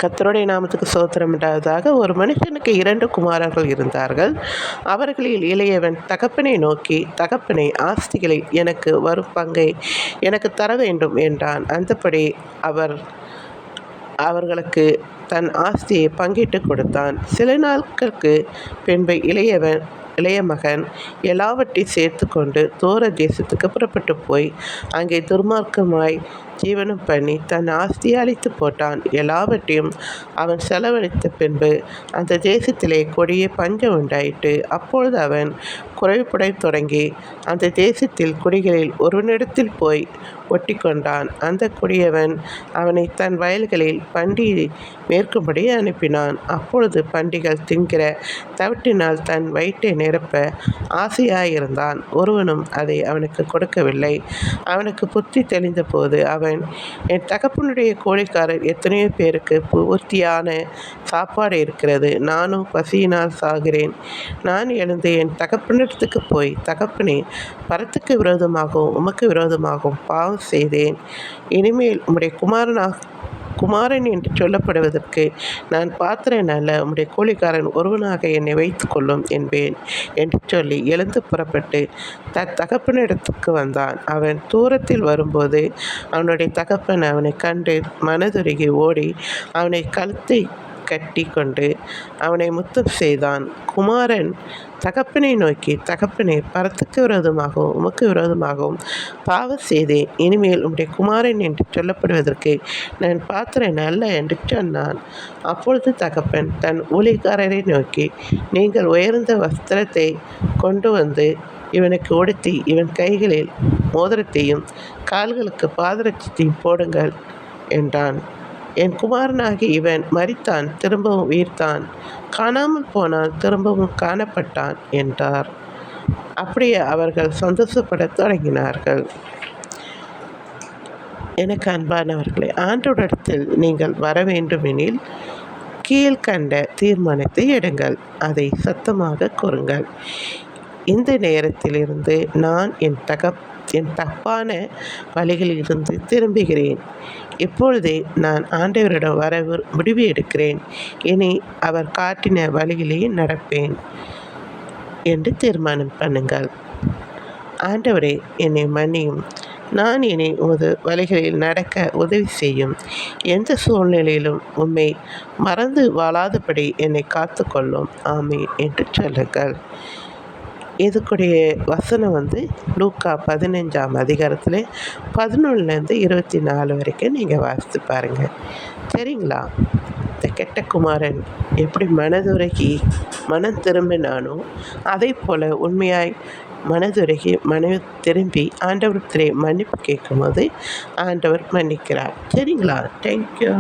கர்த்தருடைய நாமத்துக்கு ஸ்தோத்திரம் உண்டாவதாக. ஒரு மனுஷனுக்கு 2 குமாரர்கள் இருந்தார்கள். அவர்களில் இளையவன் தகப்பனை நோக்கி, தகப்பனே, ஆஸ்திகளில் எனக்கு வரும் பங்கை எனக்கு தர வேண்டும் என்றான். அந்தப்படி அவர்களுக்கு தன் ஆஸ்தியை பங்கிட்டு கொடுத்தான். சில நாட்களுக்கு பின்பு இளைய மகன் எல்லாவற்றையும் சேர்த்து கொண்டு தூர தேசத்துக்கு புறப்பட்டு போய் அங்கே துர்மார்க்கமாய் ஜீவனம் பண்ணி தன் ஆஸ்தியை அழித்து போட்டான். எல்லாவற்றையும் அவன் செலவழித்த பின்பு அந்த தேசத்திலே கொடிய பஞ்சம் உண்டாயிற்று. அப்பொழுது அவன் குறைபடத் தொடங்கி அந்த தேசத்தில் குடிகளில் ஒருவனிடத்தில் போய் ஒட்டி கொண்டான். அந்த குடியவன் அவனை தன் வயல்களில் பண்டி மேற்கும்படி அனுப்பினான். அப்பொழுது பண்டிகள் தின்கிற தவிட்டினால் தன் வயிற்றை நிரப்ப ஆசையாயிருந்தான். ஒருவனும் அதை அவனுக்கு கொடுக்கவில்லை. அவனுக்கு புத்தி தெளிந்த போது அவன், என் தகப்பனுடைய கோழிக்காரர் எத்தனையோ பேருக்கு பூர்த்தியான சாப்பாடு இருக்கிறது, நானும் பசியினால் சாகிறேன். நான் எழுந்து என் தகப்பனிடத்துக்கு போய், தகப்பனே, பரத்துக்கு விரோதமாகவும் உமக்கு விரோதமாகவும் பாவம் செய்தேன். இனிமேல் உம்முடைய குமாரன் என்று சொல்லப்படுவதற்கு நான் பாத்திரன் அல்ல. உம்முடைய கூலிக்காரன் ஒருவனாக என்னை வைத்து கொள்ளும் என்பேன் என்று சொல்லி எழுந்து புறப்பட்டு தகப்பனிடத்துக்கு வந்தான். அவன் தூரத்தில் வரும்போது அவனுடைய தகப்பன் அவனை கண்டு மனதுருகி ஓடி அவனை கழுத்தை கட்டி கொண்டு அவனை முத்தம் செய்தான். குமாரன் தகப்பனை நோக்கி, தகப்பனே, பரத்துக்கு விரோதமாகவும் உமக்கு விரோதமாகவும் பாவம் செய்தேன். இனிமேல் உம்முடைய குமாரன் என்று சொல்லப்படுவதற்கு நான் பாத்திரன் அல்ல என்று சொன்னான். அப்பொழுது தகப்பன் தன் ஊழியக்காரரை நோக்கி, நீங்கள் உயர்ந்த வஸ்திரத்தை கொண்டு வந்து இவனுக்கு உடுத்தி இவன் கைகளில் மோதிரத்தையும் கால்களுக்கு பாதரட்சத்தையும் போடுங்கள் என்றான். என் குமாரனாகி இவன் மரித்தான், திரும்பவும் உயிர்த்தான், காணாமல் போனால் திரும்பவும் காணப்பட்டான் என்றார். அப்படியே அவர்கள் சந்தோஷப்படத் தொடங்கினார்கள். எனக்கு அன்பானவர்களே, ஆண்டவரிடத்தில் நீங்கள் வர வேண்டுமெனில் கீழ்கண்ட தீர்மானத்தை எடுங்கள், அதை சத்தமாக கூறுங்கள். இந்த நேரத்திலிருந்து நான் என் தப்பான வழிகளிலிருந்து திரும்புகிறேன். இப்பொழுதே நான் ஆண்டவரிடம் வர முடிவு எடுக்கிறேன். இனி அவர் காட்டின வழியிலேயே நடப்பேன் என்று தீர்மானம் பண்ணுங்கள். ஆண்டவரே, என்னை மன்னியும். நான் இனி உமது வழிகளில் நடக்க உதவி செய்யும். எந்த சூழ்நிலையிலும் உம்மை மறந்து வாழாதபடி என்னை காத்து கொள்ளும். ஆமென் என்று சொல்லுங்கள். இதுக்குடைய வசனம் லூக்கா 15ஆம் அதிகாரத்தில் 11லேருந்து 24 வரைக்கும் நீங்கள் வாசித்து பாருங்கள். சரிங்களா? இந்த கெட்ட குமாரன் எப்படி மனதுருகி மனம் திரும்பினானோ அதே போல் உண்மையாய் மனதுருகி திரும்பி ஆண்டவரத்திலே மன்னிப்பு கேட்கும்போது ஆண்டவர் மன்னிக்கிறார். சரிங்களா? தேங்க்யூ.